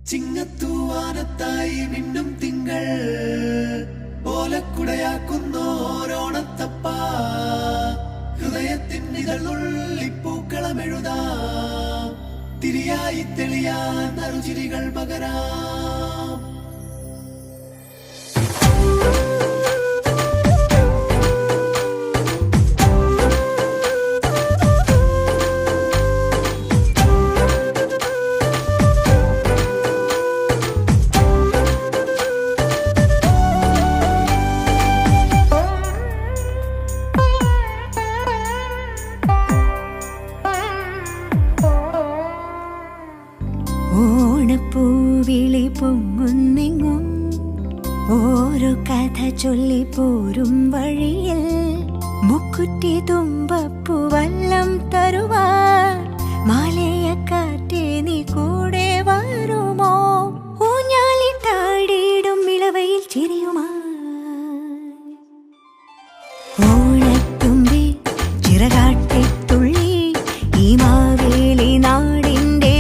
ചിങ്ങത്തൂവാനത്തായി മിന്നും തിങ്കൾ ഓലക്കുടയാക്കുന്നോരോണത്തപ്പ ഹൃദയത്തിൻ ഇതളുള്ളിപ്പൂക്കളമെഴുതാം തിരിയായി തെളിയാൻ നറുചിരികൾ പകരാം. ഓണപ്പൂവിളി പൊങ്ങുന്നെങ്ങും ഓരോ കഥ ചൊല്ലി പോരും വഴിയിൽ മുക്കുറ്റി തുമ്പപ്പൂവല്ലം തരുവാൻ മാലയക്കാറ്റേ നീ കൂടെ വരുമോ? ഊഞ്ഞാലിട്ടാടിയിടും ഇളവയിൽ ചിരിയുമാ ഓണത്തുമ്പി ചിറകാട്ടിത്തുള്ളി ഈ മാവേലി നാടിന്റെ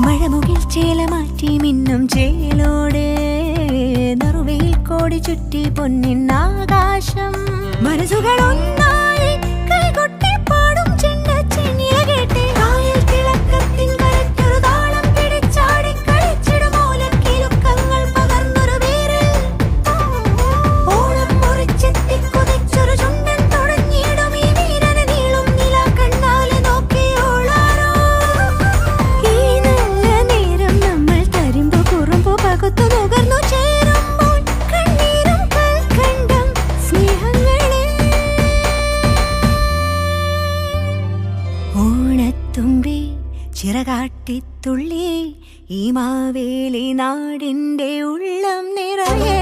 മഴമുകിൽ ചേല മാറ്റി മിന്നും ചേലോടെ നറുവയിൽ കോടി ചുറ്റി പൊന്നിന്നാകാശം മനസ്സുകൾ ഒന്നായി കൈകൊട്ടി പാടും ചെണ്ടച്ചെന്നിയ കേട്ടെ കായൽ തിളക്കത്തിൻ കരയ്ക്കൊരു താളം പിടിച്ചാടി കളിച്ചിടും ഓലക്കിലുക്കങ്ങൾ പകർന്നൊരു പേര് ഓണം മുറിച്ചെത്തി കുതിച്ചൊരു ചുണ്ടൻ തുടങ്ങിയിടും ഈ വീരന് നീളും നില കണ്ണാലെ നോക്കിയോളാരോ പകുത്തു നുകർന്നു ചേരുമ്പോൾ കണ്ണീരും കൽക്കണ്ടം സ്നേഹങ്ങളെ ഓണത്തുമ്പി ചിറകാട്ടിത്തുള്ളി ഈ മാവേലി നാടിന്റെ ഉള്ളം നിറയെ